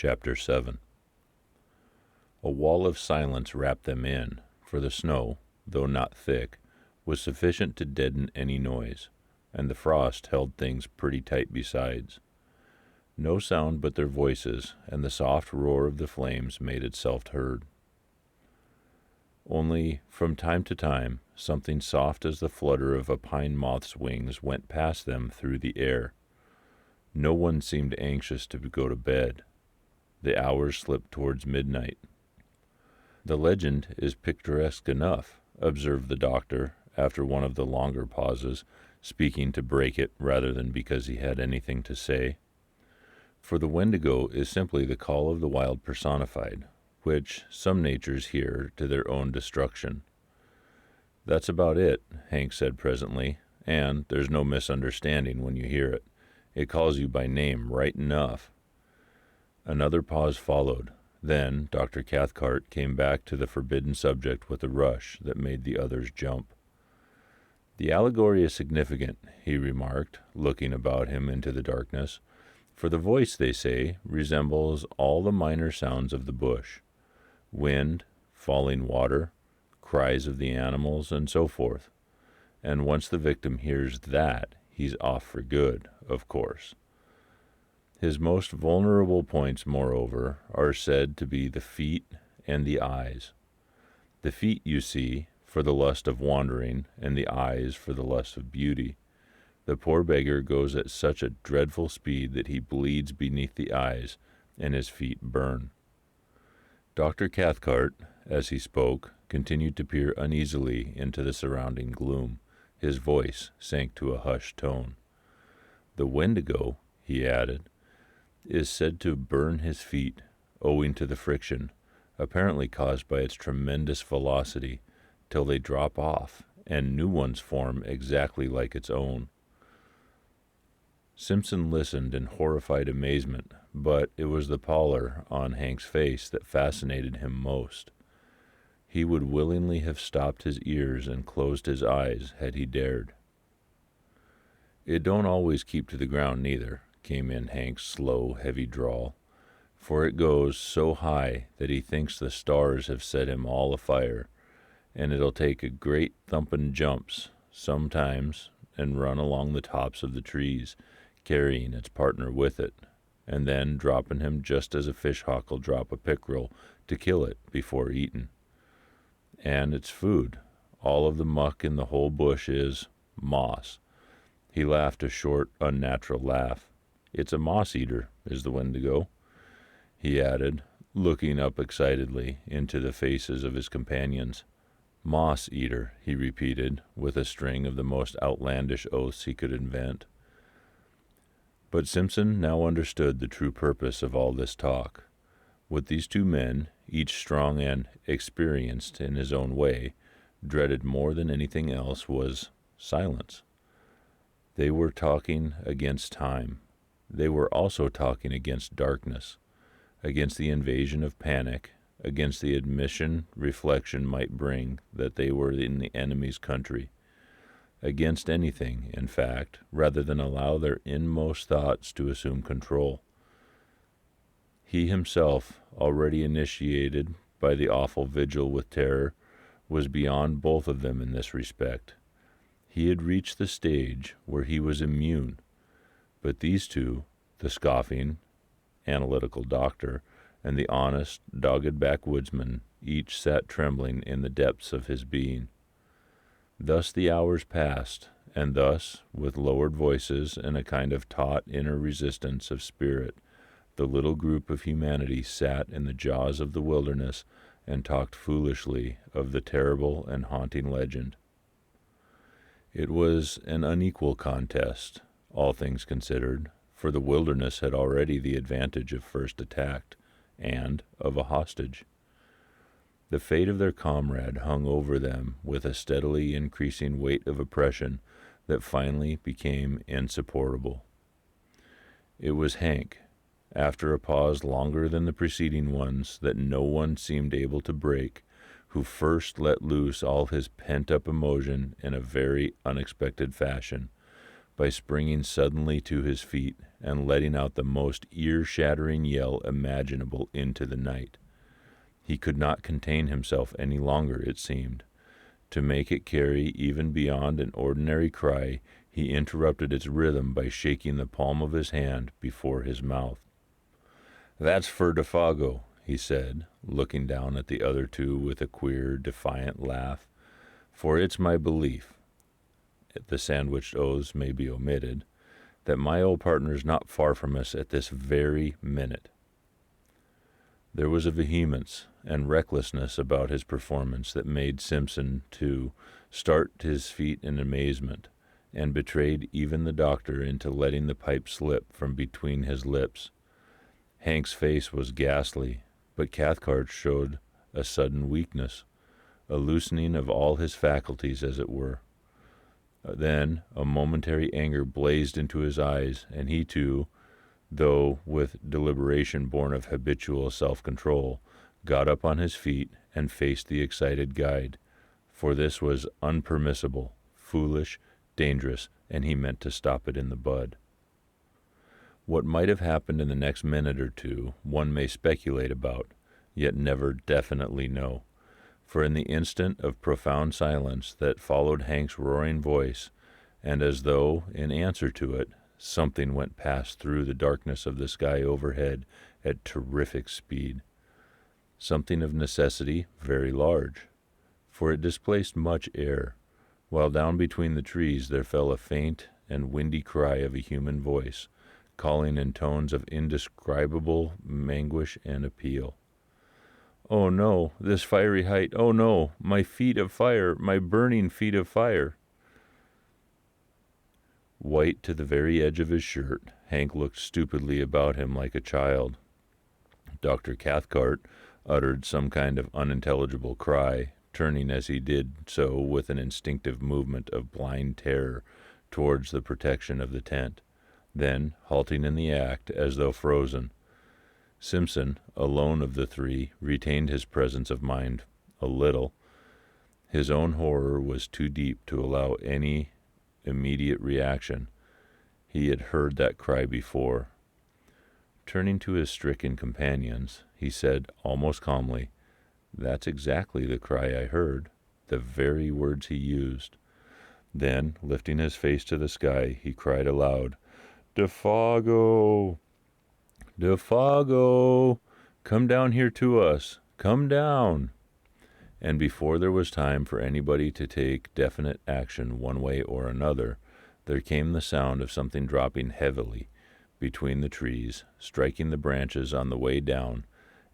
Chapter 7. A wall of silence wrapped them in, for the snow, though not thick, was sufficient to deaden any noise, and the frost held things pretty tight besides. No sound but their voices and the soft roar of the flames made itself heard. Only, from time to time, something soft as the flutter of a pine moth's wings went past them through the air. No one seemed anxious to go to bed. The hours slipped towards midnight. "The legend is picturesque enough," observed the doctor, after one of the longer pauses, speaking to break it rather than because he had anything to say. "For the Wendigo is simply the call of the wild personified, which some natures hear to their own destruction." "That's about it," Hank said presently, "and there's no misunderstanding when you hear it. It calls you by name right enough." Another pause followed. Then Dr. Cathcart came back to the forbidden subject with a rush that made the others jump. "The allegory is significant," he remarked, looking about him into the darkness, "for the voice, they say, resembles all the minor sounds of the bush. Wind, falling water, cries of the animals, and so forth. And once the victim hears that, he's off for good, of course. His most vulnerable points, moreover, are said to be the feet and the eyes. The feet, you see, for the lust of wandering, and the eyes for the lust of beauty. The poor beggar goes at such a dreadful speed that he bleeds beneath the eyes, and his feet burn." Dr. Cathcart, as he spoke, continued to peer uneasily into the surrounding gloom. His voice sank to a hushed tone. "The Wendigo," he added, "is said to burn his feet, owing to the friction, apparently caused by its tremendous velocity, till they drop off, and new ones form exactly like its own." Simpson listened in horrified amazement, but it was the pallor on Hank's face that fascinated him most. He would willingly have stopped his ears and closed his eyes had he dared. "It don't always keep to the ground neither," came in Hank's slow, heavy drawl, "for it goes so high that he thinks the stars have set him all afire, and it'll take a great thumpin' jumps, sometimes, and run along the tops of the trees, carrying its partner with it, and then droppin' him just as a fish-hawk'll drop a pickerel to kill it before eatin'. And it's food. All of the muck in the whole bush is moss." He laughed a short, unnatural laugh. "It's a moss-eater, is the Wendigo," he added, looking up excitedly into the faces of his companions. "Moss-eater," he repeated, with a string of the most outlandish oaths he could invent. But Simpson now understood the true purpose of all this talk. What these two men, each strong and experienced in his own way, dreaded more than anything else was silence. They were talking against time. They were also talking against darkness, against the invasion of panic, against the admission reflection might bring that they were in the enemy's country, against anything, in fact, rather than allow their inmost thoughts to assume control. He himself, already initiated by the awful vigil with terror, was beyond both of them in this respect. He had reached the stage where he was immune, but these two, the scoffing, analytical doctor, and the honest, dogged backwoodsman, each sat trembling in the depths of his being. Thus the hours passed, and thus, with lowered voices and a kind of taut inner resistance of spirit, the little group of humanity sat in the jaws of the wilderness and talked foolishly of the terrible and haunting legend. It was an unequal contest, all things considered, for the wilderness had already the advantage of first attacked, and of a hostage. The fate of their comrade hung over them with a steadily increasing weight of oppression that finally became insupportable. It was Hank, after a pause longer than the preceding ones that no one seemed able to break, who first let loose all his pent-up emotion in a very unexpected fashion, by springing suddenly to his feet and letting out the most ear-shattering yell imaginable into the night. He could not contain himself any longer, it seemed. To make it carry even beyond an ordinary cry, he interrupted its rhythm by shaking the palm of his hand before his mouth. "That's for Defago," he said, looking down at the other two with a queer, defiant laugh. "For it's my belief," the sandwiched oaths may be omitted, "that my old partner's not far from us at this very minute." There was a vehemence and recklessness about his performance that made Simpson, too, start to his feet in amazement, and betrayed even the doctor into letting the pipe slip from between his lips. Hank's face was ghastly, but Cathcart showed a sudden weakness, a loosening of all his faculties, as it were. Then a momentary anger blazed into his eyes, and he too, though with deliberation born of habitual self-control, got up on his feet and faced the excited guide, for this was unpermissible, foolish, dangerous, and he meant to stop it in the bud. What might have happened in the next minute or two one may speculate about, yet never definitely know, for in the instant of profound silence that followed Hank's roaring voice, and as though in answer to it, something went past through the darkness of the sky overhead at terrific speed. Something of necessity very large, for it displaced much air, while down between the trees there fell a faint and windy cry of a human voice, calling in tones of indescribable anguish and appeal. "Oh no, this fiery height, oh no, my feet of fire, my burning feet of fire." White to the very edge of his shirt, Hank looked stupidly about him like a child. Dr. Cathcart uttered some kind of unintelligible cry, turning as he did so with an instinctive movement of blind terror towards the protection of the tent, then halting in the act as though frozen. Simpson, alone of the three, retained his presence of mind a little. His own horror was too deep to allow any immediate reaction. He had heard that cry before. Turning to his stricken companions, he said almost calmly, "That's exactly the cry I heard, the very words he used." Then, lifting his face to the sky, he cried aloud, "Defago! Defago! Come down here to us! Come down!" And before there was time for anybody to take definite action one way or another, there came the sound of something dropping heavily between the trees, striking the branches on the way down,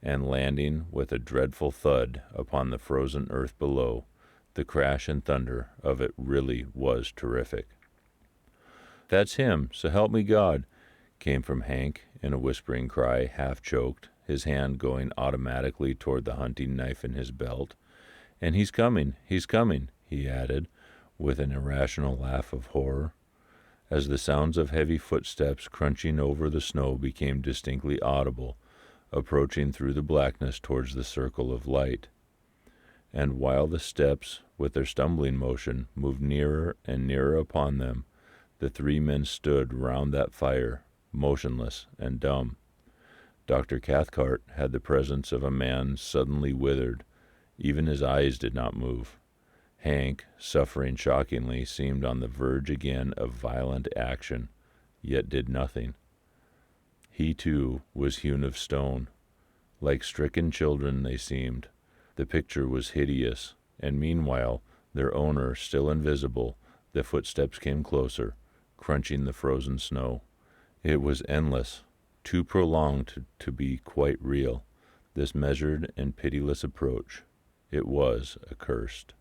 and landing with a dreadful thud upon the frozen earth below. The crash and thunder of it really was terrific. "That's him, so help me God," came from Hank in a whispering cry, half-choked, his hand going automatically toward the hunting knife in his belt. "And he's coming, he added, with an irrational laugh of horror, as the sounds of heavy footsteps crunching over the snow became distinctly audible, approaching through the blackness towards the circle of light. And while the steps, with their stumbling motion, moved nearer and nearer upon them, the three men stood round that fire, motionless and dumb. Dr. Cathcart had the presence of a man suddenly withered. Even his eyes did not move. Hank, suffering shockingly, seemed on the verge again of violent action, yet did nothing. He, too, was hewn of stone. Like stricken children they seemed. The picture was hideous, and meanwhile, their owner still invisible, the footsteps came closer, crunching the frozen snow. It was endless, too prolonged to be quite real, this measured and pitiless approach. It was accursed.